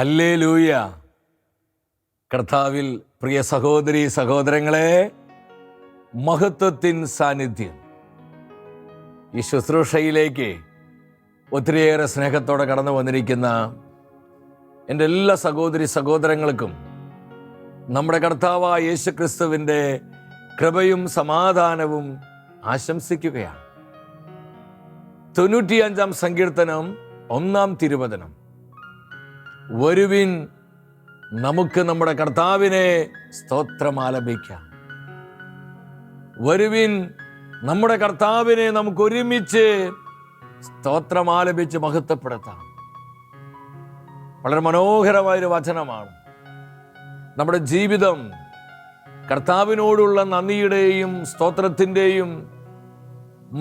Hallelujah. കർത്താവിൽ പ്രിയ സഹോദരി സഹോദരങ്ങളെ, മഹത്വത്തിൻ സാന്നിധ്യം ഈ ശുശ്രൂഷയിലേക്ക് ഒത്തിരിയേറെ സ്നേഹത്തോടെ കടന്നു വന്നിരിക്കുന്ന എൻ്റെ എല്ലാ സഹോദരി സഹോദരങ്ങൾക്കും നമ്മുടെ കർത്താവായ യേശു ക്രിസ്തുവിൻ്റെ കൃപയും സമാധാനവും ആശംസിക്കുകയാണ്. 95-ാം സങ്കീർത്തനം 1-ാം തിരുവചനം, വരുവിൻ നമുക്ക് നമ്മുടെ കർത്താവിനെ സ്തോത്രമാലപിക്കാം. വരുവിൻ നമ്മുടെ കർത്താവിനെ നമുക്ക് ഒരുമിച്ച് സ്തോത്രമാലപിച്ച് മഹത്വപ്പെടുത്താം. വളരെ മനോഹരമായൊരു വചനമാണ്. നമ്മുടെ ജീവിതം കർത്താവിനോടുള്ള നന്ദിയുടെയും സ്തോത്രത്തിൻ്റെയും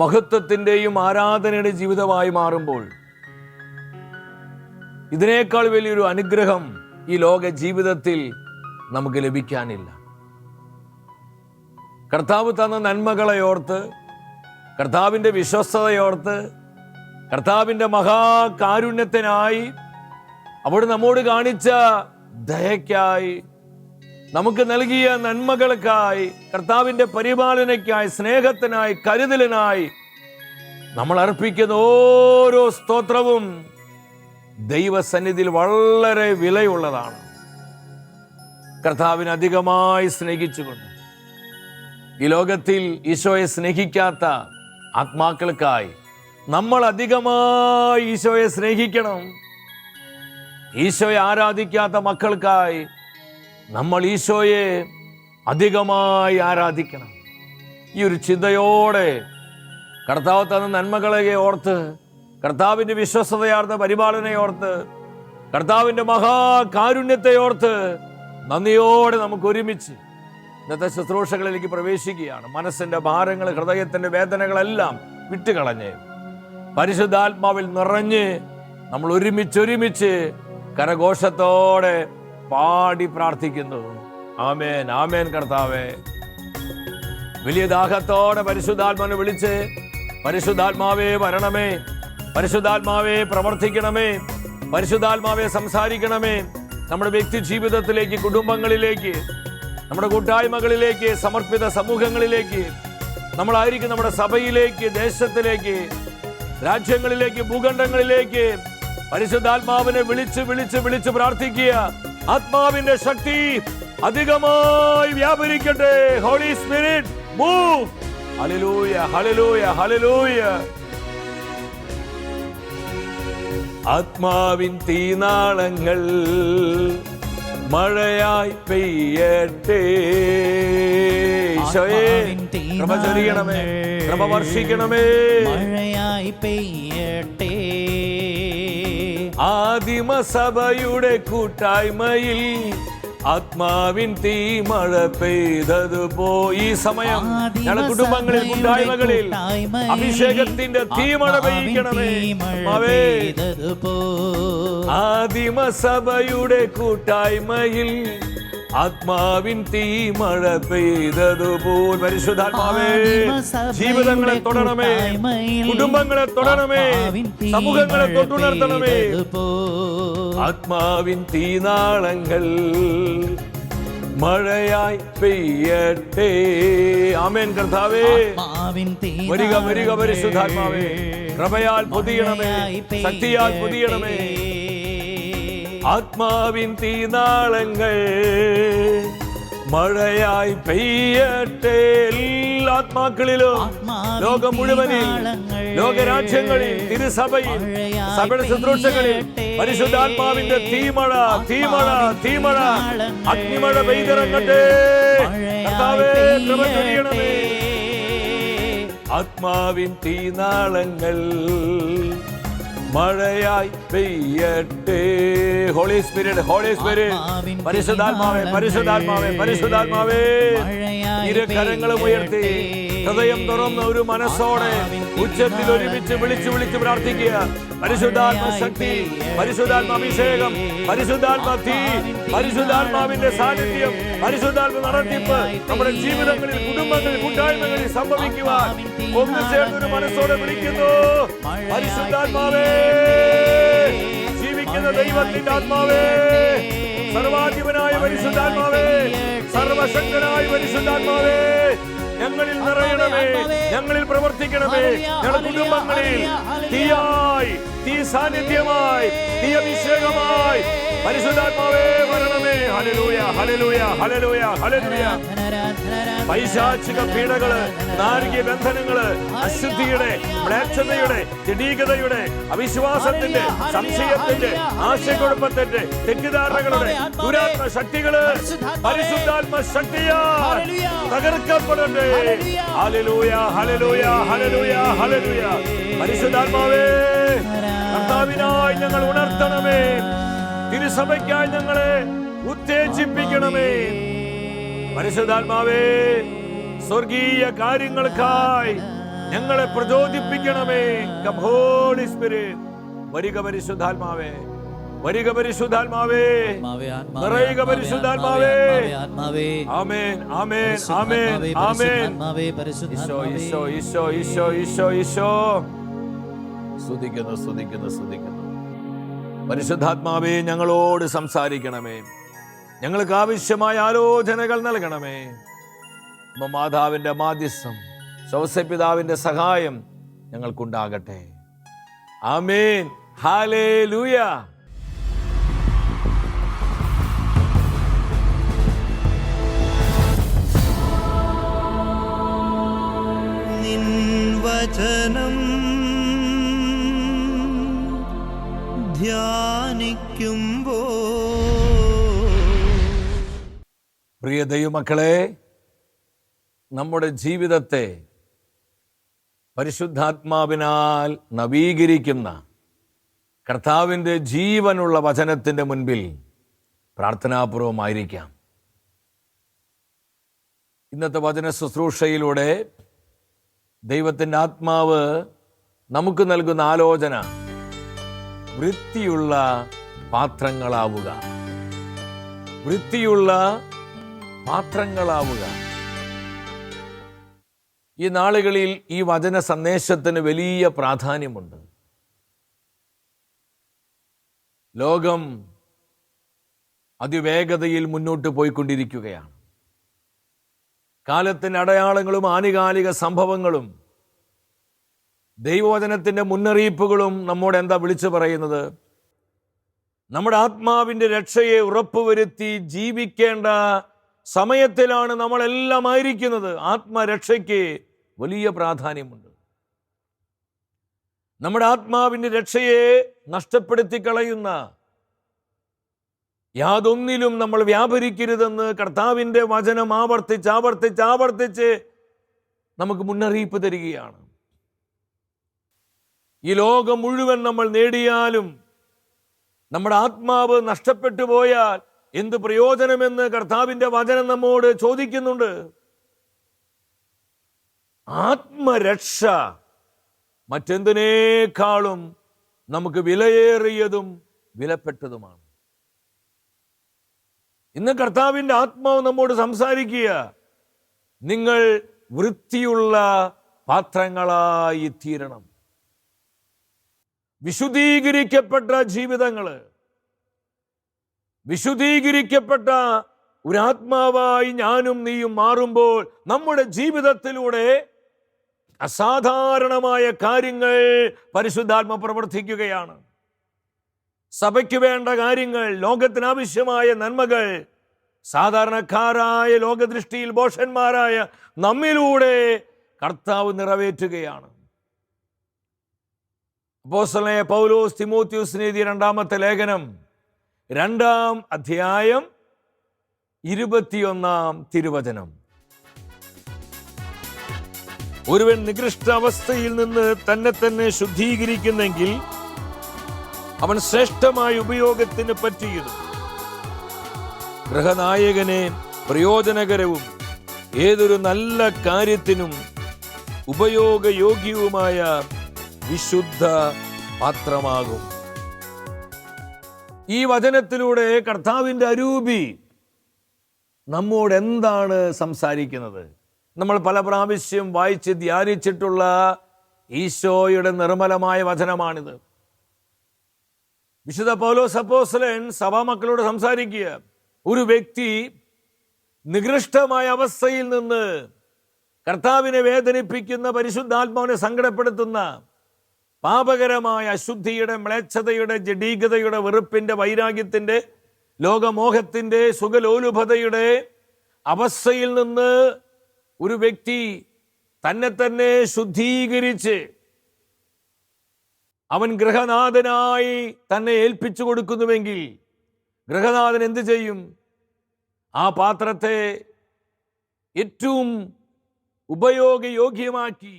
മഹത്വത്തിൻ്റെയും ആരാധനയുടെ ജീവിതമായി മാറുമ്പോൾ ഇതിനേക്കാൾ വലിയൊരു അനുഗ്രഹം ഈ ലോക ജീവിതത്തിൽ നമുക്ക് ലഭിക്കാനില്ല. കർത്താവ് തന്ന നന്മകളെ ഓർത്ത്, കർത്താവിൻ്റെ വിശ്വസ്തതയോർത്ത്, കർത്താവിൻ്റെ മഹാകാരുണ്യത്തിനായി, അവിടെ നമ്മോട് കാണിച്ച ദയയ്ക്കായി, നമുക്ക് നൽകിയ നന്മകൾക്കായി, കർത്താവിൻ്റെ പരിപാലനയ്ക്കായി, സ്നേഹത്തിനായി, കരുതലിനായി നമ്മൾ അർപ്പിക്കുന്ന ഓരോ സ്തോത്രവും ദൈവസന്നിധിയിൽ വളരെ വിലയുള്ളതാണ്. കർത്താവിനെ അധികമായി സ്നേഹിച്ചുകൊണ്ട് ഈ ലോകത്തിൽ ഈശോയെ സ്നേഹിക്കാത്ത ആത്മാക്കൾക്കായി നമ്മൾ അധികമായി ഈശോയെ സ്നേഹിക്കണം. ഈശോയെ ആരാധിക്കാത്ത മക്കൾക്കായി നമ്മൾ ഈശോയെ അധികമായി ആരാധിക്കണം. ഈ ഒരു ചിന്തയോടെ കർത്താവ് തന്ന നന്മകളെ ഓർത്ത്, കർത്താവിൻ്റെ വിശ്വസ്തതയാർന്ന പരിപാലനയോർത്ത്, കർത്താവിൻ്റെ മഹാകാരുണ്യത്തെ ഓർത്ത് നന്ദിയോടെ നമുക്ക് ഒരുമിച്ച് ഇന്നത്തെ ശുശ്രൂഷകളിലേക്ക് പ്രവേശിക്കുകയാണ്. മനസ്സിൻ്റെ ഭാരങ്ങൾ, ഹൃദയത്തിൻ്റെ വേദനകളെല്ലാം വിട്ടുകളഞ്ഞ് പരിശുദ്ധാത്മാവിൽ നിറഞ്ഞ് നമ്മൾ ഒരുമിച്ച് കരഘോഷത്തോടെ പാടി പ്രാർത്ഥിക്കുന്നു. ആമേൻ, ആമേൻ. കർത്താവേ, വലിയ ദാഹത്തോടെ പരിശുദ്ധാത്മാവിനെ വിളിച്ച്, പരിശുദ്ധാത്മാവേ വരണമേ, പരിശുദ്ധാത്മാവേ പ്രവർത്തിക്കണമേ, പരിശുദ്ധാത്മാവേ സംസാരിക്കണമേ. നമ്മുടെ വ്യക്തി ജീവിതത്തിലേക്ക്, കുടുംബങ്ങളിലേക്ക്, നമ്മുടെ കൂട്ടായ്മകളിലേക്ക്, സമർപ്പിത സമൂഹങ്ങളിലേക്ക്, നമ്മളായിരിക്കും നമ്മുടെ സഭയിലേക്ക്, ദേശത്തിലേക്ക്, രാജ്യങ്ങളിലേക്ക്, ഭൂഖണ്ഡങ്ങളിലേക്ക് പരിശുദ്ധാത്മാവിനെ വിളിച്ച് പ്രാർത്ഥിക്കുക. ആത്മാവിന്റെ ശക്തി അധികമായി വ്യാപരിക്കട്ടെ. Holy spirit move. ഹല്ലേലൂയ, ഹല്ലേലൂയ, ഹല്ലേലൂയ. ആത്മാവിൻ തീനാളങ്ങൾ മഴയായി പെയ്യട്ടെ. കൃപ ചൊരിയണമേ, കൃപ വർഷിക്കണമേ. മഴയായി പെയ്യട്ടെ. ആദിമസഭയുടെ കൂട്ടായ്മയിൽ ആത്മാവിൻ തീമഴ പെയ്തതുപോ ഈ സമയം ഞങ്ങളുടെ കുടുംബങ്ങളിൽ, കൂട്ടായ്മകളിൽ അഭിഷേകത്തിന്റെ തീമഴ പെയ്യിക്കണമേ. ആദിമസഭയുടെ കൂട്ടായ്മയിൽ ആത്മാവിൻ തീമഴ പെയ്തതുപോൽ പരിശുദ്ധാത്മാവേ ജീവിതങ്ങളെ തൊടണമേ, കുടുംബങ്ങളെ തൊടണമേ, സമൂഹങ്ങളെ തൊട്ടുണർത്തണമേ. ആത്മാവിൻ തീനാളങ്ങൾ മഴയായി പെയ്യട്ടെ. ആമേൻ. കർത്താവേ, വരിക വരിക പരിശുദ്ധാത്മാവേ, കൃപയാൽ പൊതിയണമേ, ശക്തിയാൽ പൊതിയണമേ. ആത്മാവിൻ തീനാളങ്ങൾ മഴയായി പെയ്യട്ടെ. എല്ലാ ആത്മാക്കളിലും, ലോകം മുഴുവനിൽ, ലോകരാജ്യങ്ങളിൽ, തിരുസഭയിൽ, സഭയുടെ ശുശ്രൂഷകളിൽ പരിശുദ്ധാത്മാവിന്റെ തീമഴ, തീമഴ, തീമഴ, അഗ്നിമഴ പെയ്തിറങ്ങട്ടെ. കർത്താവേ, കൃപ ചൊരിയണമേ. ആത്മാവിൻ തീനാളങ്ങൾ മഴയായി പെയ്യട്ടെ. ഹോളി സ്പിരിറ്റ്, ഹോളി സ്പിരിറ്റ്, പരിശുദ്ധാത്മാവേ, പരിശുദ്ധാത്മാവേ, പരിശുദ്ധാത്മാവേ. ഇരു കരങ്ങളും ഉയർത്തി ഹൃദയം തുറന്ന ഒരു മനസ്സോടെ ഉച്ചത്തിൽ ഒരുമിച്ച് വിളിച്ച് പ്രാർത്ഥിക്കുക. പരിശുദ്ധാത്മ ശക്തി, പരിശുദ്ധാത്മ അഭിഷേകം, പരിശുദ്ധാത്മ തീ, പരിശുദ്ധാത്മാവിന്റെ സാന്നിധ്യം, പരിശുദ്ധാത്മ നടത്തിപ്പ് നമ്മുടെ ജീവിതങ്ങളിൽ, കുടുംബങ്ങളിൽ, കൂട്ടായ്മകളിൽ സംഭവിക്കുവാൻ ഒന്ന് ചേർന്നൊരു മനസ്സോടെ വിളിക്കുന്നു. പരിശുദ്ധാത്മാവേ, ജീവിക്കുന്ന ദൈവത്തിന്റെ ആത്മാവേ, സർവാധിപനായ പരിശുദ്ധാത്മാവേ, സർവശക്തനായ പരിശുദ്ധാത്മാവേ, ഞങ്ങളിൽ നിറയണമേ, ഞങ്ങളിൽ പ്രവർത്തിക്കണമേ. ഞങ്ങളുടെ കുടുംബങ്ങളിൽ തീയായി, തീ സാന്നിധ്യമായി, തീ അഭിഷേകമായി പരിശുദ്ധാത്മാവേ വരണമേ. ഹല്ലേലൂയ, ഹല്ലേലൂയ, ഹല്ലേലൂയ, ഹല്ലേലൂയ. പൈശാചിക പീഡകള്, നാരകീയ ബന്ധനങ്ങള്, അശുദ്ധിയുടെ, മ്ലേച്ഛതയുടെ, ജഡീകതയുടെ, അവിശ്വാസത്തിന്റെ, സംശയത്തിന്റെ, ആശയക്കുഴപ്പത്തിന്റെ, തെറ്റിദ്ധാരണകളുടെ ദുരാത്മ ശക്തികള് പരിശുദ്ധാത്മ ശക്തിയാൽ തകർക്കപ്പെടട്ടെ. ഹല്ലേലൂയ, ഹല്ലേലൂയ, ഹല്ലേലൂയ, ഹല്ലേലൂയ. പരിശുദ്ധാത്മാവേ, കർത്താവിനായി ഞങ്ങൾ ഉണർത്തണമേ. തിരുസഭയ്ക്കായി ഞങ്ങളെ ഉത്തേജിപ്പിക്കണമേ. പരിശുദ്ധാത്മാവേ, സ്വർഗീയ കാര്യങ്ങൾക്കായി ഞങ്ങളെ പ്രചോദിപ്പിക്കണമേ. Come Holy Spirit. വരിക പരിശുദ്ധാത്മാവേ, വരിക പരിശുദ്ധാത്മാവേ, നിറയുക പരിശുദ്ധാത്മാവേ. ആമേൻ, ആമേൻ, ആമേൻ, ആമേൻ. ഈശോ, ഈശോ, ഈശോ, ഈശോ, ഈശോ, ഈശോ. സ്തുതിക്കുന്നു, സ്തുതിക്കുന്നു, സ്തുതിക്കുന്നു. പരിശുദ്ധാത്മാവേ, ഞങ്ങളോട് സംസാരിക്കണമേ. ഞങ്ങൾക്ക് ആവശ്യമായ ആലോചനകൾ നൽകണമേ. മാതാവിന്റെ മാധ്യസ്ഥം, ശൗസപിതാവിന്റെ സഹായം ഞങ്ങൾക്കുണ്ടാകട്ടെ. ആമേൻ. ഹല്ലേലൂയ. നിൻ വചനം ധ്യാനിക്കുമ്പോൾ പ്രിയ ദൈവമക്കളെ, നമ്മുടെ ജീവിതത്തെ പരിശുദ്ധാത്മാവിനാൽ നവീകരിക്കുന്ന കർത്താവിൻ്റെ ജീവനുള്ള വചനത്തിൻ്റെ മുൻപിൽ പ്രാർത്ഥനാപൂർവമായിരിക്കാം. ഇന്നത്തെ വചന ശുശ്രൂഷയിലൂടെ ദൈവത്തിൻ്റെ ആത്മാവ് നമുക്ക് നൽകുന്ന ആലോചന വൃത്തിയുള്ള പാത്രങ്ങളാവുക, വൃത്തിയുള്ള പാത്രങ്ങളാവുക. ഈ നാളുകളിൽ ഈ വചന സന്ദേശത്തിന് വലിയ പ്രാധാന്യമുണ്ട്. ലോകം അതിവേഗതയിൽ മുന്നോട്ട് പോയിക്കൊണ്ടിരിക്കുകയാണ്. കാലത്തിൻ്റെ അടയാളങ്ങളും ആനുകാലിക സംഭവങ്ങളും ദൈവവചനത്തിൻ്റെ മുന്നറിയിപ്പുകളും നമ്മോട് എന്താ വിളിച്ചു പറയുന്നത്? നമ്മുടെ ആത്മാവിൻ്റെ രക്ഷയെ ഉറപ്പുവരുത്തി ജീവിക്കേണ്ട സമയത്തിലാണ് നമ്മളെല്ലാം ആയിരിക്കുന്നത്. ആത്മരക്ഷയ്ക്ക് വലിയ പ്രാധാന്യമുണ്ട്. നമ്മുടെ ആത്മാവിൻ്റെ രക്ഷയെ നഷ്ടപ്പെടുത്തി കളയുന്ന യാതൊന്നിലും നമ്മൾ വ്യാപരിക്കരുതെന്ന് കർത്താവിൻ്റെ വചനം ആവർത്തിച്ച് ആവർത്തിച്ച് ആവർത്തിച്ച് നമുക്ക് മുന്നറിയിപ്പ് തരികയാണ്. ഈ ലോകം മുഴുവൻ നമ്മൾ നേടിയാലും നമ്മുടെ ആത്മാവ് നഷ്ടപ്പെട്ടു പോയാൽ എന്ത് പ്രയോജനമെന്ന് കർത്താവിൻ്റെ വചനം നമ്മോട് ചോദിക്കുന്നുണ്ട്. ആത്മരക്ഷ മറ്റെന്തിനേക്കാളും നമുക്ക് വിലയേറിയതും വിലപ്പെട്ടതുമാണ്. ഇന്ന് കർത്താവിൻ്റെ ആത്മാവ് നമ്മോട് സംസാരിക്കുക, നിങ്ങൾ വൃത്തിയുള്ള പാത്രങ്ങളായി തീരണം. വിശുദ്ധീകരിക്കപ്പെട്ട ജീവിതങ്ങള്, വിശുദ്ധീകരിക്കപ്പെട്ട ഒരാത്മാവായി ഞാനും നീയും മാറുമ്പോൾ നമ്മുടെ ജീവിതത്തിലൂടെ അസാധാരണമായ കാര്യങ്ങൾ പരിശുദ്ധാത്മ പ്രവർത്തിക്കുകയാണ്. സഭയ്ക്ക് വേണ്ട കാര്യങ്ങൾ, ലോകത്തിനാവശ്യമായ നന്മകൾ സാധാരണക്കാരായ ലോകദൃഷ്ടിയിൽ ഭോഷന്മാരായ നമ്മിലൂടെ കർത്താവ് നിറവേറ്റുകയാണ്. അപ്പോസ്തലനായ പൗലോസ് തിമോത്തിയോസിന് എഴുതിയ 2-ാമത്തെ ലേഖനം 2-ാം അധ്യായം 21-ാം തിരുവചനം. ഒരുവൻ നികൃഷ്ട അവസ്ഥയിൽ നിന്ന് തന്നെ തന്നെ ശുദ്ധീകരിക്കുന്നെങ്കിൽ അവൻ ശ്രേഷ്ഠമായ ഉപയോഗത്തിന് പറ്റിയതും ഗൃഹനായകനെ പ്രയോജനകരവും ഏതൊരു നല്ല കാര്യത്തിനും ഉപയോഗയോഗ്യവുമായ വിശുദ്ധ പാത്രമാകും. ഈ വചനത്തിലൂടെ കർത്താവിൻ്റെ അരൂപി നമ്മോട് എന്താണ് സംസാരിക്കുന്നത്? നമ്മൾ പല പ്രാവശ്യം വായിച്ച് ധ്യാനിച്ചിട്ടുള്ള ഈശോയുടെ നിർമ്മലമായ വചനമാണിത്. വിശുദ്ധ പൗലോസ് അപ്പോസ്തലൻ സഭാമക്കളോട് സംസാരിക്കുക. ഒരു വ്യക്തി നികൃഷ്ടമായ അവസ്ഥയിൽ നിന്ന് കർത്താവിനെ വേദനിപ്പിക്കുന്ന, പരിശുദ്ധാത്മാവിനെ സങ്കടപ്പെടുത്തുന്ന പാപകരമായ അശുദ്ധിയുടെ, മ്ലേച്ഛതയുടെ, ജഡീകതയുടെ, വെറുപ്പിന്റെ, വൈരാഗ്യത്തിന്റെ, ലോകമോഹത്തിന്റെ, സുഖലോലുഭതയുടെ അവസ്ഥയിൽ നിന്ന് ഒരു വ്യക്തി തന്നെ തന്നെ ശുദ്ധീകരിച്ച് അവൻ ഗൃഹനാഥനായി തന്നെ ഏൽപ്പിച്ചു കൊടുക്കുന്നുവെങ്കിൽ ഗൃഹനാഥൻ എന്ത് ചെയ്യും? ആ പാത്രത്തെ ഏറ്റവും ഉപയോഗയോഗ്യമാക്കി,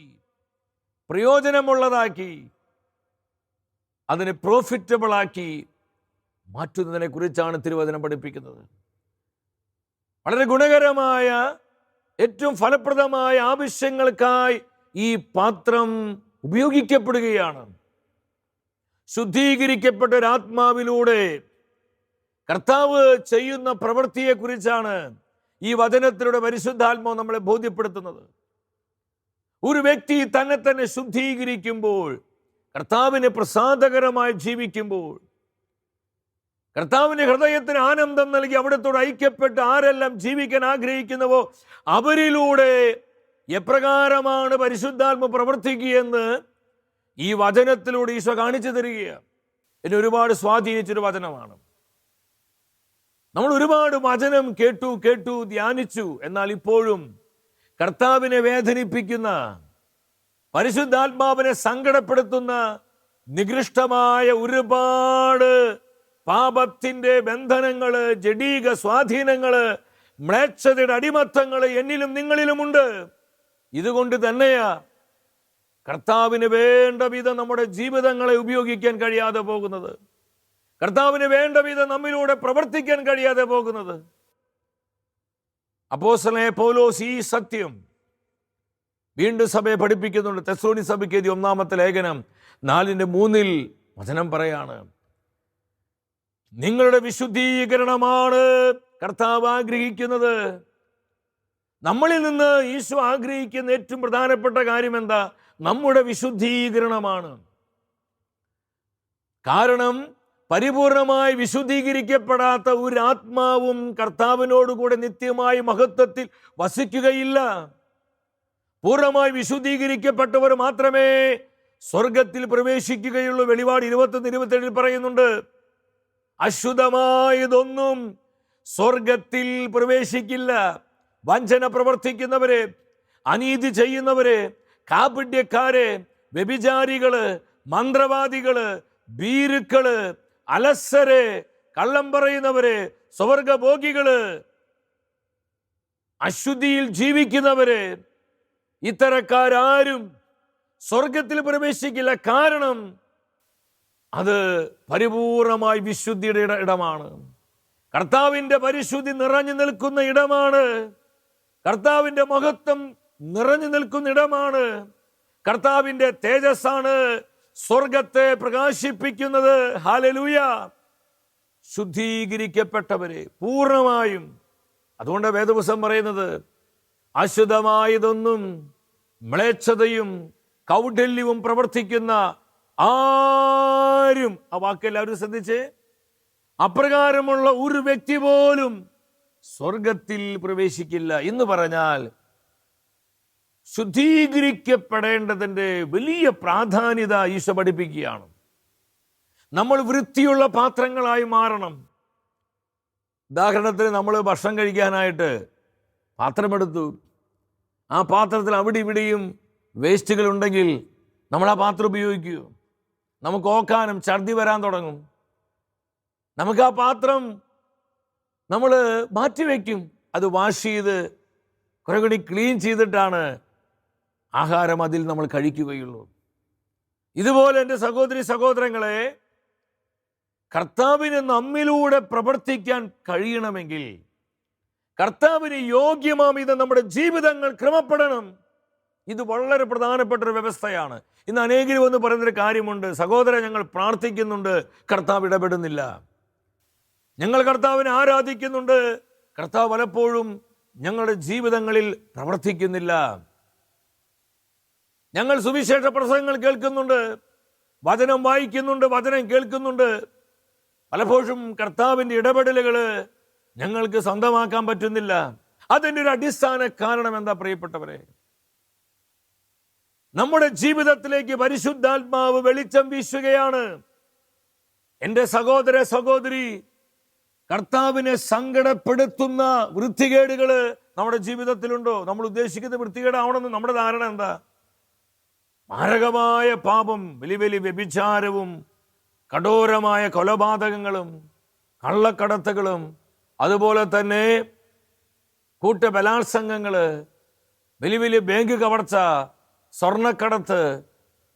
പ്രയോജനമുള്ളതാക്കി, അതിനെ പ്രോഫിറ്റബിൾ ആക്കി മാറ്റുന്നതിനെ കുറിച്ചാണ് തിരുവചനം പഠിപ്പിക്കുന്നത്. വളരെ ഗുണകരമായ, ഏറ്റവും ഫലപ്രദമായ ആവശ്യങ്ങൾക്കായി ഈ പാത്രം ഉപയോഗിക്കപ്പെടുകയാണ്. ശുദ്ധീകരിക്കപ്പെട്ട ഒരാത്മാവിലൂടെ കർത്താവ് ചെയ്യുന്ന പ്രവൃത്തിയെക്കുറിച്ചാണ് ഈ വചനത്തിലൂടെ പരിശുദ്ധാത്മാവ് നമ്മളെ ബോധ്യപ്പെടുത്തുന്നത്. ഒരു വ്യക്തി തന്നെ തന്നെ ശുദ്ധീകരിക്കുമ്പോൾ, കർത്താവിനെ പ്രസാദകരമായി ജീവിക്കുമ്പോൾ, കർത്താവിന്റെ ഹൃദയത്തിന് ആനന്ദം നൽകി അവിടത്തോട് ഐക്യപ്പെട്ട് ആരെല്ലാം ജീവിക്കാൻ ആഗ്രഹിക്കുന്നുവോ അവരിലൂടെ എപ്രകാരമാണ് പരിശുദ്ധാത്മ പ്രവർത്തിക്കുകയെന്ന് ഈ വചനത്തിലൂടെ ഈശോ കാണിച്ചു തരികയാണ്. എന്നെ ഒരുപാട് സ്വാധീനിച്ചൊരു വചനമാണ്. നമ്മൾ ഒരുപാട് വചനം കേട്ടു ധ്യാനിച്ചു. എന്നാൽ ഇപ്പോഴും കർത്താവിനെ വേദനിപ്പിക്കുന്ന, പരിശുദ്ധാത്മാവിനെ സങ്കടപ്പെടുത്തുന്ന നികൃഷ്ടമായ ഒരുപാട് പാപത്തിന്റെ ബന്ധനങ്ങള്, ജഡീക സ്വാധീനങ്ങള്, മ്ലേച്ഛതയുടെ അടിമത്തങ്ങള് എന്നിലും നിങ്ങളിലുമുണ്ട്. ഇതുകൊണ്ട് തന്നെയാ കർത്താവിന് വേണ്ട വിധം നമ്മുടെ ജീവിതങ്ങളെ ഉപയോഗിക്കാൻ കഴിയാതെ പോകുന്നത്. കർത്താവിന് വേണ്ട വിധം നമ്മിലൂടെ പ്രവർത്തിക്കാൻ കഴിയാതെ പോകുന്നത്. അപ്പോസ്തലനായ പൗലോസ് ഈ സത്യം വീണ്ടും സഭയെ പഠിപ്പിക്കുന്നുണ്ട്. തെസ്സലോനിക്ക സഭയ്ക്ക് എഴുതിയ 1-ാമത്തെ ലേഖനം 4:3 വചനം പറയാണ്, നിങ്ങളുടെ വിശുദ്ധീകരണമാണ് കർത്താവ് ആഗ്രഹിക്കുന്നത്. നമ്മളിൽ നിന്ന് ഈശോ ആഗ്രഹിക്കുന്ന ഏറ്റവും പ്രധാനപ്പെട്ട കാര്യം എന്താ? നമ്മുടെ വിശുദ്ധീകരണമാണ്. കാരണം പരിപൂർണമായി വിശുദ്ധീകരിക്കപ്പെടാത്ത ഒരു ആത്മാവും കർത്താവിനോടുകൂടെ നിത്യമായി മഹത്വത്തിൽ വസിക്കുകയില്ല. പൂർണ്ണമായി വിശുദ്ധീകരിക്കപ്പെട്ടവർ മാത്രമേ സ്വർഗത്തിൽ പ്രവേശിക്കുകയുള്ളൂ. വെളിപാട് 21-27 പറയുന്നുണ്ട്, അശുദ്ധമായതൊന്നും സ്വർഗത്തിൽ പ്രവേശിക്കില്ല. വഞ്ചന പ്രവർത്തിക്കുന്നവരെ, അനീതി ചെയ്യുന്നവരെ, കാപട്യക്കാരെ, വ്യഭിചാരികള്, മന്ത്രവാദികള്, ഭീരുക്കള്, അലസരെ, കള്ളം പറയുന്നവരെ, സ്വർഗഭോഗികള്, അശുദ്ധിയിൽ ജീവിക്കുന്നവരെ, ഇത്തരക്കാരും സ്വർഗത്തിൽ പ്രവേശിക്കില്ല. കാരണം അത് പരിപൂർണമായി വിശുദ്ധിയുടെ ഇടമാണ്. കർത്താവിന്റെ പരിശുദ്ധി നിറഞ്ഞു നിൽക്കുന്ന ഇടമാണ്. കർത്താവിന്റെ മഹത്വം നിറഞ്ഞു നിൽക്കുന്ന ഇടമാണ്. കർത്താവിന്റെ തേജസ്സാണ് സ്വർഗത്തെ പ്രകാശിപ്പിക്കുന്നത്. ഹല്ലേലൂയ. ശുദ്ധീകരിക്കപ്പെട്ടവരെ പൂർണ്ണമായും. അതുകൊണ്ട് വേദപുസ്തകം പറയുന്നത്, അശുദ്ധമായതൊന്നും മ്ലേച്ഛതയും കൗഢല്യവും പ്രവർത്തിക്കുന്ന ആരും, ആ വാക്കെല്ലാവരും ശ്രദ്ധിച്ച്, അപ്രകാരമുള്ള ഒരു വ്യക്തി പോലും സ്വർഗത്തിൽ പ്രവേശിക്കില്ല എന്ന് പറഞ്ഞാൽ ശുദ്ധീകരിക്കപ്പെടേണ്ടതിൻ്റെ വലിയ പ്രാധാന്യത ഈശോ പഠിപ്പിക്കുകയാണ്. നമ്മൾ വൃത്തിയുള്ള പാത്രങ്ങളായി മാറണം. ഉദാഹരണത്തിന് നമ്മൾ ഭക്ഷണം കഴിക്കാനായിട്ട് പാത്രമെടുത്തു. ആ പാത്രത്തിൽ അവിടെ ഇവിടെയും വേസ്റ്റുകൾ ഉണ്ടെങ്കിൽ നമ്മൾ ആ പാത്രം ഉപയോഗിക്കുക. നമുക്ക് ഓക്കാനും ഛർദി വരാൻ തുടങ്ങും. നമുക്ക് ആ പാത്രം നമ്മൾ മാറ്റിവെക്കും. അത് വാഷ് ചെയ്ത് കുറെ കൂടി ക്ലീൻ ചെയ്തിട്ടാണ് ആഹാരം അതിൽ നമ്മൾ കഴിക്കുകയുള്ളൂ. ഇതുപോലെ എൻ്റെ സഹോദരി സഹോദരങ്ങളെ, കർത്താവിന് നമ്മിലൂടെ പ്രവർത്തിക്കാൻ കഴിയണമെങ്കിൽ, കർത്താവിന് യോഗ്യമാമിത് നമ്മുടെ ജീവിതങ്ങൾ ക്രമപ്പെടണം. ഇത് വളരെ പ്രധാനപ്പെട്ട ഒരു വ്യവസ്ഥയാണ്. ഇന്ന് അനേകരും ഒന്ന് പറയുന്നൊരു കാര്യമുണ്ട്, സഹോദരൻ ഞങ്ങൾ പ്രാർത്ഥിക്കുന്നുണ്ട്, കർത്താവ് ഇടപെടുന്നില്ല. ഞങ്ങൾ കർത്താവിനെ ആരാധിക്കുന്നുണ്ട്, കർത്താവ് പലപ്പോഴും ഞങ്ങളുടെ ജീവിതങ്ങളിൽ പ്രവർത്തിക്കുന്നില്ല. ഞങ്ങൾ സുവിശേഷ പ്രസംഗങ്ങൾ കേൾക്കുന്നുണ്ട്, വചനം വായിക്കുന്നുണ്ട്, വചനം കേൾക്കുന്നുണ്ട്, പലപ്പോഴും കർത്താവിൻ്റെ ഇടപെടലുകൾ ഞങ്ങൾക്ക് സ്വന്തമാക്കാൻ പറ്റുന്നില്ല. അതിൻ്റെ ഒരു അടിസ്ഥാന കാരണം എന്താ പ്രിയപ്പെട്ടവരെ? നമ്മുടെ ജീവിതത്തിലേക്ക് പരിശുദ്ധാത്മാവ് വെളിച്ചം വീശുകയാണ്. എൻ്റെ സഹോദര സഹോദരി, കർത്താവിനെ സങ്കടപ്പെടുത്തുന്ന വൃത്തികേടുകൾ നമ്മുടെ ജീവിതത്തിലുണ്ടോ? നമ്മൾ ഉദ്ദേശിക്കുന്ന വൃത്തികേടാവണമെന്ന് നമ്മുടെ ധാരണ എന്താ? മാരകമായ പാപം, വലിയ വലിയ വ്യഭിചാരവും കഠോരമായ കൊലപാതകങ്ങളും കള്ളക്കടത്തുകളും അതുപോലെ തന്നെ കൂട്ടബലാത്സംഗങ്ങള്, വലിയ വലിയ ബാങ്ക് കവർച്ച, സ്വർണ്ണക്കടത്ത്,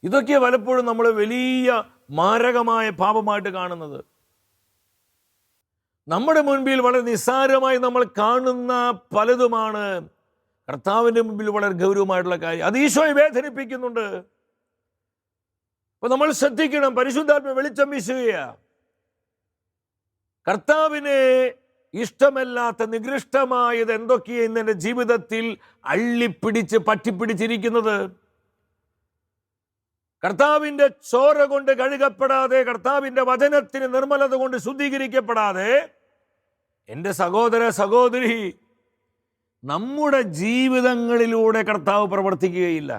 ഇതൊക്കെ പലപ്പോഴും നമ്മൾ വലിയ മാരകമായ പാപമായിട്ട് കാണുന്നത്. നമ്മുടെ മുൻപിൽ വളരെ നിസ്സാരമായി നമ്മൾ കാണുന്ന പലതുമാണ് കർത്താവിൻ്റെ മുമ്പിൽ വളരെ ഗൗരവമായിട്ടുള്ള കാര്യം. അത് ഈശോയെ വേദനിപ്പിക്കുന്നുണ്ട്. അപ്പൊ നമ്മൾ ശ്രദ്ധിക്കണം. പരിശുദ്ധാത്മ വെളിച്ചം വീശുകയാണ്. കർത്താവിനെ ഇഷ്ടമല്ലാത്ത നികൃഷ്ടമായത് എന്തൊക്കെയാണ് ഇന്ന് എൻ്റെ ജീവിതത്തിൽ അള്ളിപ്പിടിച്ച് പറ്റിപ്പിടിച്ചിരിക്കുന്നത്? കർത്താവിൻ്റെ ചോര കൊണ്ട് കഴുകപ്പെടാതെ, കർത്താവിൻ്റെ വചനത്തിന് നിർമ്മലത കൊണ്ട് ശുദ്ധീകരിക്കപ്പെടാതെ എൻ്റെ സഹോദര സഹോദരി, നമ്മുടെ ജീവിതങ്ങളിലൂടെ കർത്താവ് പ്രവർത്തിക്കുകയില്ല.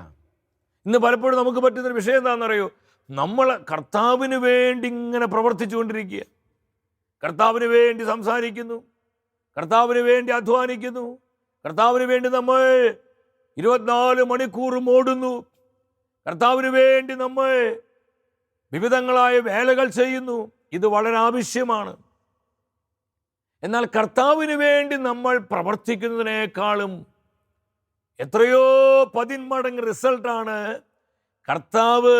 ഇന്ന് പലപ്പോഴും നമുക്ക് പറ്റുന്നൊരു വിഷയം എന്താണെന്നറിയോ? നമ്മൾ കർത്താവിന് വേണ്ടി ഇങ്ങനെ പ്രവർത്തിച്ചുകൊണ്ടിരിക്കുക, കർത്താവിന് വേണ്ടി സംസാരിക്കുന്നു, കർത്താവിന് വേണ്ടി അധ്വാനിക്കുന്നു, കർത്താവിന് വേണ്ടി നമ്മൾ 24 മണിക്കൂറും ഓടുന്നു, കർത്താവിന് വേണ്ടി നമ്മൾ വിവിധങ്ങളായ വേലകൾ ചെയ്യുന്നു. ഇത് വളരെ ആവശ്യമാണ്. എന്നാൽ കർത്താവിന് വേണ്ടി നമ്മൾ പ്രവർത്തിക്കുന്നതിനേക്കാളും എത്രയോ 10 മടങ്ങ് റിസൾട്ടാണ് കർത്താവ്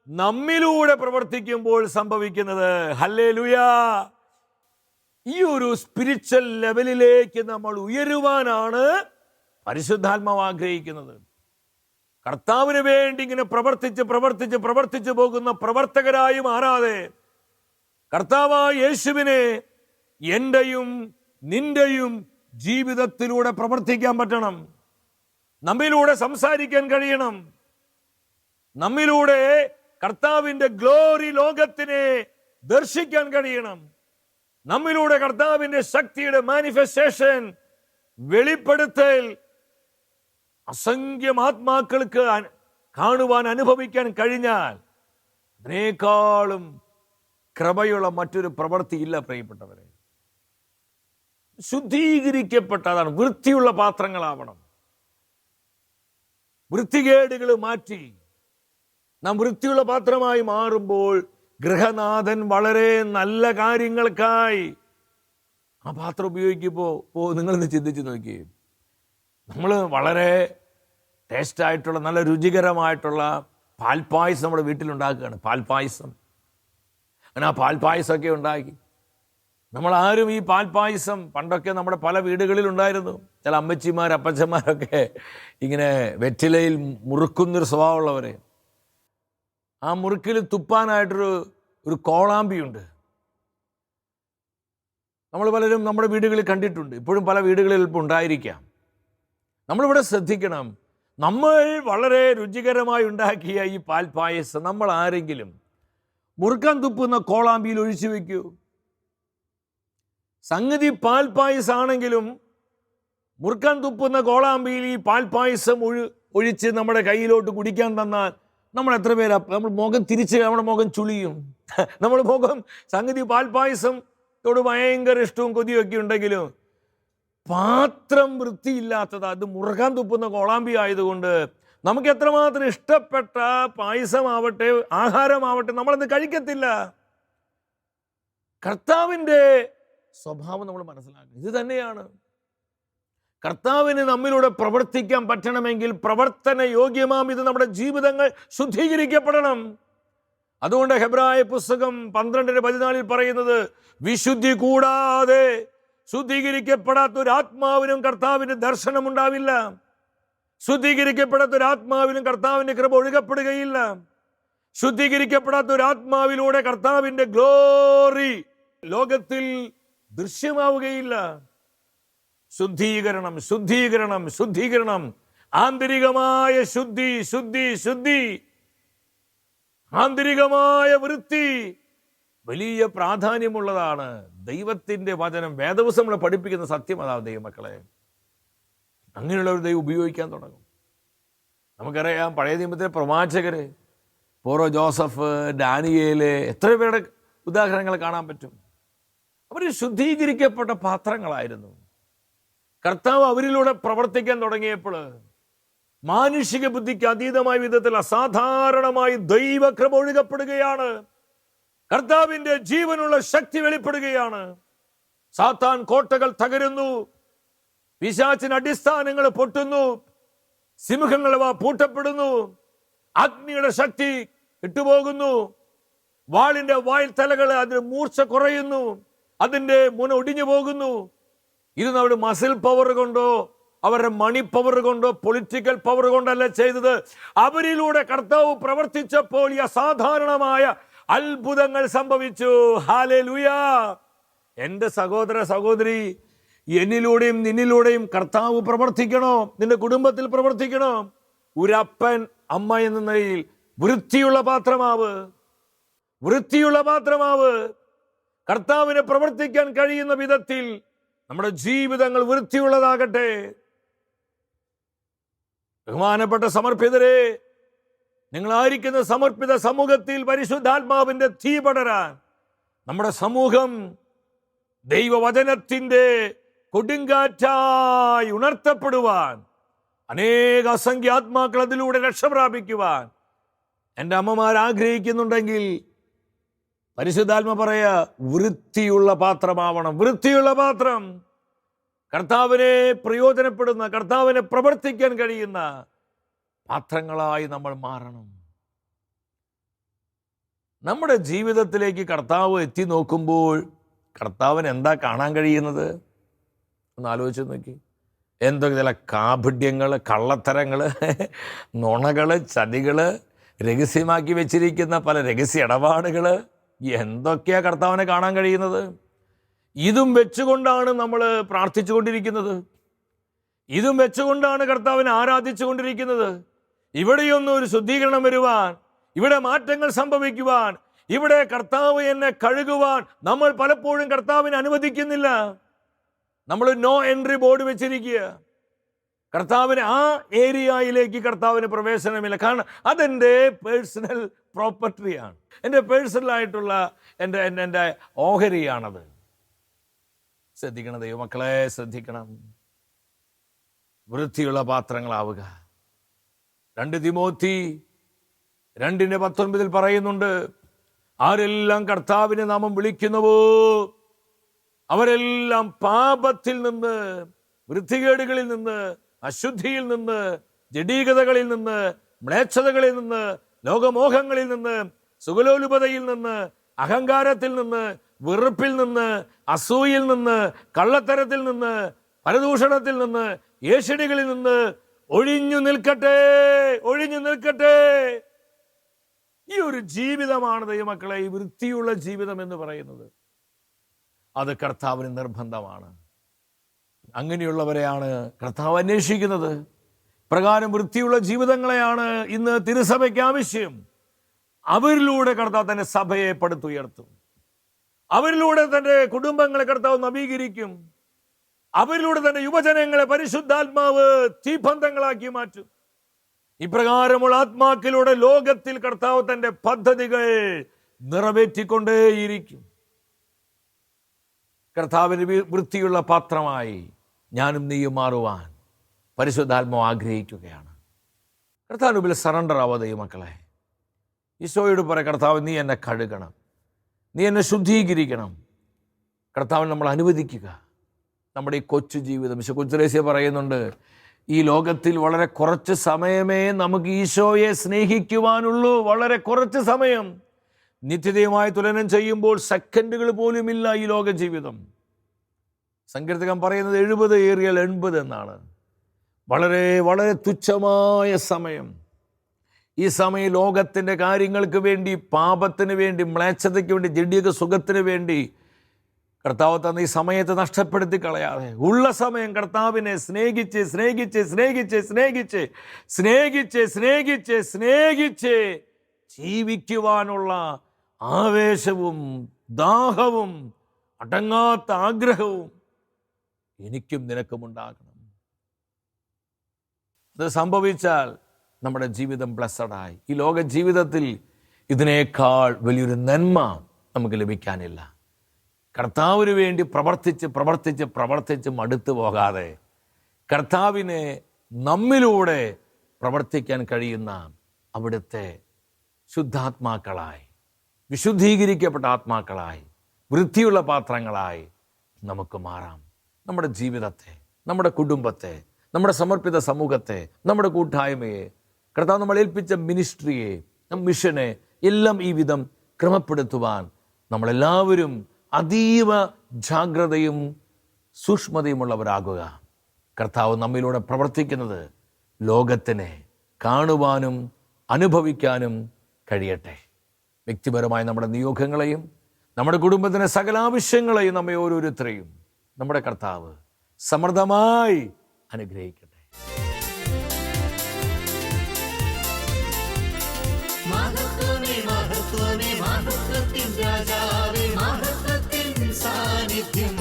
നമ്മിലൂടെ പ്രവർത്തിക്കുമ്പോൾ സംഭവിക്കുന്നത്. ഹല്ലേലൂയാ! ഈ ഒരു സ്പിരിച്വൽ ലെവലിലേക്ക് നമ്മൾ ഉയരുവാനാണ് പരിശുദ്ധാത്മാവ് ആഗ്രഹിക്കുന്നത്. കർത്താവിന് വേണ്ടി ഇങ്ങനെ പ്രവർത്തിച്ച് പോകുന്ന പ്രവർത്തകരായി മാറാതെ, കർത്താവായ യേശുവിനെ എൻ്റെയും നിന്റെയും ജീവിതത്തിലൂടെ പ്രവർത്തിക്കാൻ പറ്റണം. നമ്മിലൂടെ സംസാരിക്കാൻ കഴിയണം. നമ്മിലൂടെ കർത്താവിൻ്റെ ഗ്ലോറി ലോകത്തിനെ ദർശിക്കാൻ കഴിയണം. നമ്മിലൂടെ കർത്താവിൻ്റെ ശക്തിയുടെ മാനിഫെസ്റ്റേഷൻ, വെളിപ്പെടുത്തൽ അസംഖ്യം ആത്മാക്കൾക്ക് കാണുവാൻ, അനുഭവിക്കാൻ കഴിഞ്ഞാൽ അതിനേക്കാളും കൃപയുള്ള മറ്റൊരു പ്രവൃത്തിയില്ല പ്രിയപ്പെട്ടവരെ. ശുദ്ധീകരിക്കപ്പെട്ടതാണ്, വൃത്തിയുള്ള പാത്രങ്ങളാവണം. വൃത്തികേടുകൾ മാറ്റി നാം വൃത്തിയുള്ള പാത്രമായി മാറുമ്പോൾ ഗൃഹനാഥൻ വളരെ നല്ല കാര്യങ്ങൾക്കായി ആ പാത്രം ഉപയോഗിക്കുമ്പോൾ നിങ്ങളിന്ന് ചിന്തിച്ച് നോക്കി. നമ്മൾ വളരെ ടേസ്റ്റായിട്ടുള്ള നല്ല രുചികരമായിട്ടുള്ള പാൽപ്പായസം നമ്മുടെ വീട്ടിലുണ്ടാക്കുകയാണ്. പാൽപ്പായസം, അങ്ങനെ ആ പാൽപ്പായസമൊക്കെ ഉണ്ടാക്കി നമ്മളാരും ഈ പാൽപ്പായസം പണ്ടൊക്കെ നമ്മുടെ പല വീടുകളിലുണ്ടായിരുന്നു. ചില അമ്മച്ചിമാർ അപ്പച്ചന്മാരൊക്കെ ഇങ്ങനെ വെറ്റിലയിൽ മുറുക്കുന്നൊരു സ്വഭാവമുള്ളവരെ. ആ മുറുക്കിൽ തുപ്പാനായിട്ടൊരു കോളാമ്പിയുണ്ട്. നമ്മൾ പലരും നമ്മുടെ വീടുകളിൽ കണ്ടിട്ടുണ്ട്. ഇപ്പോഴും പല വീടുകളിൽ ഇപ്പോൾ ഉണ്ടായിരിക്കാം. നമ്മളിവിടെ ശ്രദ്ധിക്കണം. നമ്മൾ വളരെ രുചികരമായി ഉണ്ടാക്കിയ ഈ പാൽപ്പായസം നമ്മൾ ആരെങ്കിലും മുറുക്കാൻ തുപ്പുന്ന കോളാമ്പിയിൽ ഒഴിച്ചു വയ്ക്കൂ? സംഗതി പാൽപ്പായസാണെങ്കിലും മുറുക്കാൻ തുപ്പുന്ന കോളാമ്പിയിൽ ഈ പാൽപ്പായസം ഒഴിച്ച് നമ്മുടെ കയ്യിലോട്ട് കുടിക്കാൻ തന്നാൽ നമ്മൾ എത്ര പേരാ? നമ്മൾ മുഖം തിരിച്ച് നമ്മുടെ മുഖം ചുളിയും. നമ്മുടെ മുഖം സംഗതി പാൽപ്പായസത്തോട് ഭയങ്കര ഇഷ്ടവും കൊതിയൊക്കെ ഉണ്ടെങ്കിലും പാത്രം വൃത്തിയില്ലാത്തത്, അത് മുറുക്കാൻ തുപ്പുന്ന കോളാമ്പി ആയതുകൊണ്ട് നമുക്ക് എത്രമാത്രം ഇഷ്ടപ്പെട്ട പായസമാവട്ടെ, ആഹാരമാവട്ടെ, നമ്മളത് കഴിക്കത്തില്ല. കർത്താവിൻ്റെ സ്വഭാവം നമ്മൾ മനസ്സിലാക്കുക. ഇത് തന്നെയാണ്. കർത്താവിന് നമ്മിലൂടെ പ്രവർത്തിക്കാൻ പറ്റണമെങ്കിൽ പ്രവർത്തന യോഗ്യമാം ഇത് നമ്മുടെ ജീവിതങ്ങൾ ശുദ്ധീകരിക്കപ്പെടണം. അതുകൊണ്ട് ഹെബ്രായ പുസ്തകം 12:14 പറയുന്നത്, വിശുദ്ധി കൂടാതെ ശുദ്ധീകരിക്കപ്പെടാത്ത ഒരു ആത്മാവിനും കർത്താവിന്റെ ദർശനം ഉണ്ടാവില്ല. ശുദ്ധീകരിക്കപ്പെടാത്ത ഒരു ആത്മാവിനും കർത്താവിന്റെ കൃപ ഒഴുകപ്പെടുകയില്ല. ശുദ്ധീകരിക്കപ്പെടാത്ത ഒരു ആത്മാവിലൂടെ കർത്താവിന്റെ ഗ്ലോറി ലോകത്തിൽ ദൃശ്യമാവുകയില്ല. ശുദ്ധീകരണം, ശുദ്ധീകരണം, ശുദ്ധീകരണം. ആന്തരികമായ ശുദ്ധി, ശുദ്ധി, ശുദ്ധി. ആന്തരികമായ വൃത്തി. വലിയ പ്രാധാന്യമുള്ളതാണ്. ദൈവത്തിൻ്റെ വചനം, വേദപുസ്തകം നമ്മളെ പഠിപ്പിക്കുന്ന സത്യം അതാണ് ദൈവമക്കളെ. അങ്ങനെയുള്ളവർ ദൈവം ഉപയോഗിക്കാൻ തുടങ്ങും. നമുക്കറിയാം പഴയ നിയമത്തിലെ പ്രവാചകര്, പോറോ ജോസഫ്, ഡാനിയേല്, എത്ര പേരുടെ ഉദാഹരണങ്ങൾ കാണാൻ പറ്റും. അവർ ശുദ്ധീകരിക്കപ്പെട്ട പാത്രങ്ങളായിരുന്നു. കർത്താവ് അവരിലൂടെ പ്രവർത്തിക്കാൻ തുടങ്ങിയപ്പോൾ മാനുഷിക ബുദ്ധിക്ക് അതീതമായ വിധത്തിൽ അസാധാരണമായി ദൈവകൃപ ഒഴുകപ്പെടുകയാണ്. കർത്താവിന്റെ ജീവനുള്ള ശക്തി വെളിപ്പെടുകയാണ്. സാത്താൻ കോട്ടകൾ തകരുന്നു, പിശാചിന് അടിസ്ഥാനങ്ങൾ പൊട്ടുന്നു, സിംഹങ്ങൾ പൂട്ടപ്പെടുന്നു, അഗ്നിയുടെ ശക്തി ഇട്ടുപോകുന്നു, വാളിന്റെ വായിൽ തലകൾ അതിന് മൂർച്ച കുറയുന്നു, അതിന്റെ മുന ഒടിഞ്ഞു പോകുന്നു. ഇത് നമ്മുടെ മസിൽ പവർ കൊണ്ടോ അവരുടെ മണി പവർ കൊണ്ടോ പൊളിറ്റിക്കൽ പവർ കൊണ്ടല്ല ചെയ്തത്. അവരിലൂടെ കർത്താവ് പ്രവർത്തിച്ചപ്പോൾ ഈ അസാധാരണമായ അത്ഭുതങ്ങൾ സംഭവിച്ചു. ഹല്ലേലൂയ. എൻ്റെ സഹോദര സഹോദരി, എന്നിലൂടെയും നിന്നിലൂടെയും കർത്താവ് പ്രവർത്തിക്കണോ? നിന്റെ കുടുംബത്തിൽ പ്രവർത്തിക്കണോ? ഒരപ്പൻ അമ്മ എന്ന നിലയിൽ വൃത്തിയുള്ള പാത്രമാവ്, വൃത്തിയുള്ള പാത്രമാവ്. കർത്താവിനെ പ്രവർത്തിക്കാൻ കഴിയുന്ന വിധത്തിൽ നമ്മുടെ ജീവിതങ്ങൾ വൃത്തിയുള്ളതാകട്ടെ. ബഹുമാനപ്പെട്ട സമർപ്പിതരെ, നിങ്ങളായിരിക്കുന്ന സമർപ്പിത സമൂഹത്തിൽ പരിശുദ്ധാത്മാവിന്റെ തീ പടരാൻ, നമ്മുടെ സമൂഹം ദൈവവചനത്തിന്റെ കൊടുങ്കാറ്റായി ഉണർത്തപ്പെടുവാൻ, അനേക അസംഖ്യ ആത്മാക്കൾ അതിലൂടെ രക്ഷപ്രാപിക്കുവാൻ എൻ്റെ അമ്മമാർ ആഗ്രഹിക്കുന്നുണ്ടെങ്കിൽ പരിശുദ്ധാത്മ പറയാ, വൃത്തിയുള്ള പാത്രമാവണം. വൃത്തിയുള്ള പാത്രം, കർത്താവിനെ പ്രയോജനപ്പെടുന്ന, കർത്താവിനെ പ്രവർത്തിക്കാൻ കഴിയുന്ന പാത്രങ്ങളായി നമ്മൾ മാറണം. നമ്മുടെ ജീവിതത്തിലേക്ക് കർത്താവ് എത്തി നോക്കുമ്പോൾ കർത്താവിന് എന്താ കാണാൻ കഴിയുന്നത്? ഒന്ന് ആലോചിച്ച് നോക്കി. എന്തൊക്കെ ചില കാപഢ്യങ്ങൾ, കള്ളത്തരങ്ങൾ, നുണകൾ, ചതികൾ, രഹസ്യമാക്കി വെച്ചിരിക്കുന്ന പല രഹസ്യ ഇടപാടുകൾ, എന്തൊക്കെയാ കർത്താവിനെ കാണാൻ കഴിയുന്നത്? ഇതും വെച്ചുകൊണ്ടാണ് നമ്മൾ പ്രാർത്ഥിച്ചു കൊണ്ടിരിക്കുന്നത്. ഇതും വെച്ചുകൊണ്ടാണ് കർത്താവിനെ ആരാധിച്ചു കൊണ്ടിരിക്കുന്നത്. ഇവിടെയൊന്നും ഒരു ശുദ്ധീകരണം വരുവാൻ, ഇവിടെ മാറ്റങ്ങൾ സംഭവിക്കുവാൻ, ഇവിടെ കർത്താവ് എന്നെ കഴുകുവാൻ നമ്മൾ പലപ്പോഴും കർത്താവിനെ അനുവദിക്കുന്നില്ല. നമ്മൾ നോ എൻട്രി ബോർഡ് വെച്ചിരിക്കുക. കർത്താവിന് ആ ഏരിയയിലേക്ക് കർത്താവിന് പ്രവേശനമില്ല. കാരണം അതെൻ്റെ പേഴ്സണൽ പ്രോപ്പർട്ടിയാണ്, എൻ്റെ പേഴ്സണലായിട്ടുള്ള എൻ്റെ ഓഹരിയാണത്. ശ്രദ്ധിക്കണം ദൈവമക്കളെ, ശ്രദ്ധിക്കണം. വൃത്തിയുള്ള പാത്രങ്ങളാവുക. 2 തിമോത്തി 2:19 പറയുന്നുണ്ട്, ആരെല്ലാം കർത്താവിനെ നാമം വിളിക്കുന്നുവോ അവരെല്ലാം പാപത്തിൽ നിന്ന്, വൃത്തികേടുകളിൽ നിന്ന്, അശുദ്ധിയിൽ നിന്ന്, ജഡീകതകളിൽ നിന്ന്, മ്ലേച്ഛതകളിൽ നിന്ന്, ലോകമോഹങ്ങളിൽ നിന്ന്, സുഖലോലുപതയിൽ നിന്ന്, അഹങ്കാരത്തിൽ നിന്ന്, വെറുപ്പിൽ നിന്ന്, അസൂയിൽ നിന്ന്, കള്ളത്തരത്തിൽ നിന്ന്, പരദൂഷണത്തിൽ നിന്ന്, ഏഷണികളിൽ നിന്ന് ഒഴിഞ്ഞു നിൽക്കട്ടെ, ഒഴിഞ്ഞു നിൽക്കട്ടെ. ഈ ഒരു ജീവിതമാണ് ദൈവമക്കളെ, ഈ വൃത്തിയുള്ള ജീവിതം എന്ന് പറയുന്നത്. അത് കർത്താവിന് നിർബന്ധമാണ്. അങ്ങനെയുള്ളവരെയാണ് കർത്താവ് അന്വേഷിക്കുന്നത്. പ്രകാരം വൃത്തിയുള്ള ജീവിതങ്ങളെയാണ് ഇന്ന് തിരുസഭയ്ക്ക് ആവശ്യം. അവരിലൂടെ കർത്താവ് തന്റെ സഭയെ പടുത്തുയർത്തും. അവരിലൂടെ തന്റെ കുടുംബങ്ങളെ കർത്താവ് നവീകരിക്കും. അവരിലൂടെ തന്റെ യുവജനങ്ങളെ പരിശുദ്ധാത്മാവ് തീബന്ധങ്ങളാക്കി മാറ്റും. ഇപ്രകാരമുള്ള ആത്മാക്കളിലൂടെ ലോകത്തിൽ കർത്താവ് തന്റെ പദ്ധതികൾ നിറവേറ്റിക്കൊണ്ടേയിരിക്കും. കർത്താവിന് വൃത്തിയുള്ള പാത്രമായി ഞാനും നീയും മാറുവാൻ പരിശുദ്ധാത്മാവ് ആഗ്രഹിക്കുകയാണ്. കർത്താവിന് മുമ്പിൽ സറണ്ടർ ആവാ ദൈവമക്കളെ. ഈശോയോട് പറ, കർത്താവ് നീ എന്നെ കഴുകണം, നീ എന്നെ ശുദ്ധീകരിക്കണം. കർത്താവിന് നമ്മൾ അനുവദിക്കുക. നമ്മുടെ ഈ കൊച്ചു ജീവിതം, കൊച്ചുരേസ്യ പറയുന്നുണ്ട്, ഈ ലോകത്തിൽ വളരെ കുറച്ച് സമയമേ നമുക്ക് ഈശോയെ സ്നേഹിക്കുവാനുള്ളൂ. വളരെ കുറച്ച് സമയം. നിത്യതയുമായി തുലനം ചെയ്യുമ്പോൾ സെക്കൻഡുകൾ പോലുമില്ല ഈ ലോക ജീവിതം. സങ്കീർത്തകൻ പറയുന്നത് 70 ഏറിയാൽ 80 എന്നാണ്. വളരെ വളരെ തുച്ഛമായ സമയം. ഈ സമയം ലോകത്തിൻ്റെ കാര്യങ്ങൾക്ക് വേണ്ടി, പാപത്തിന് വേണ്ടി, മ്ലേച്ഛതയ്ക്ക് വേണ്ടി, ജഡിക സുഖത്തിന് വേണ്ടി കർത്താവ് തന്ന ഈ സമയത്ത് നഷ്ടപ്പെടുത്തി കളയാതെ ഉള്ള സമയം കർത്താവിനെ സ്നേഹിച്ച് സ്നേഹിച്ച് സ്നേഹിച്ച് സ്നേഹിച്ച് സ്നേഹിച്ച് സ്നേഹിച്ച് സ്നേഹിച്ച് ജീവിക്കുവാനുള്ള ആവേശവും ദാഹവും അടങ്ങാത്ത ആഗ്രഹവും എനിക്കും നിനക്കും ഉണ്ടാകണം. അത് സംഭവിച്ചാൽ നമ്മുടെ ജീവിതം ബ്ലെസ്സഡായി. ഈ ലോക ജീവിതത്തിൽ ഇതിനേക്കാൾ വലിയൊരു നന്മ നമുക്ക് ലഭിക്കാനില്ല. കർത്താവിന് വേണ്ടി പ്രവർത്തിച്ച് മടുത്തു പോകാതെ കർത്താവിനെ നമ്മിലൂടെ പ്രവർത്തിക്കാൻ കഴിയുന്ന അവിടുത്തെ ശുദ്ധാത്മാക്കളായി, വിശുദ്ധീകരിക്കപ്പെട്ട ആത്മാക്കളായി, വൃത്തിയുള്ള പാത്രങ്ങളായി നമുക്ക് മാറാം. നമ്മുടെ ജീവിതത്തെ, നമ്മുടെ കുടുംബത്തെ, നമ്മുടെ സമർപ്പിത സമൂഹത്തെ, നമ്മുടെ കൂട്ടായ്മയെ, കർത്താവ് നമ്മൾ ഏൽപ്പിച്ച മിനിസ്ട്രിയെ, മിഷനെ എല്ലാം ഈ വിധം ക്രമപ്പെടുത്തുവാൻ നമ്മളെല്ലാവരും അതീവ ജാഗ്രതയും സൂക്ഷ്മതയുമുള്ളവരാകുക. കർത്താവ് നമ്മിലൂടെ പ്രവർത്തിക്കുന്നത് ലോകത്തിനെ കാണുവാനും അനുഭവിക്കാനും കഴിയട്ടെ. വ്യക്തിപരമായ നമ്മുടെ നിയോഗങ്ങളെയും നമ്മുടെ കുടുംബത്തിൻ്റെ സകല ആവശ്യങ്ങളെയും നമ്മെ ഓരോരുത്തരെയും നമ്മുടെ കർത്താവ് സമൃദ്ധമായി അനുഗ്രഹിക്കട്ടെ. മഹത്വമേ മഹത്വമേ മഹത്വത്തിൻ രാജാവേ, മഹത്വത്തിൻ സാന്നിധ്യം.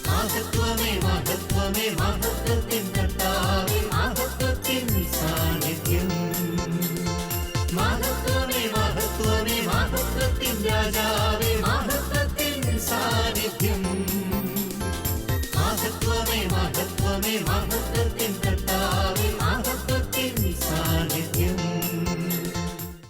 മഹത്വമേ മഹത്വമേ മഹത്വത്തിൻ കർത്താവേ, മഹത്വത്തിൻ സാന്നിധ്യം. മഹത്വമേ മഹത്വമേ മഹത്വത്തിൻ രാജാവേ,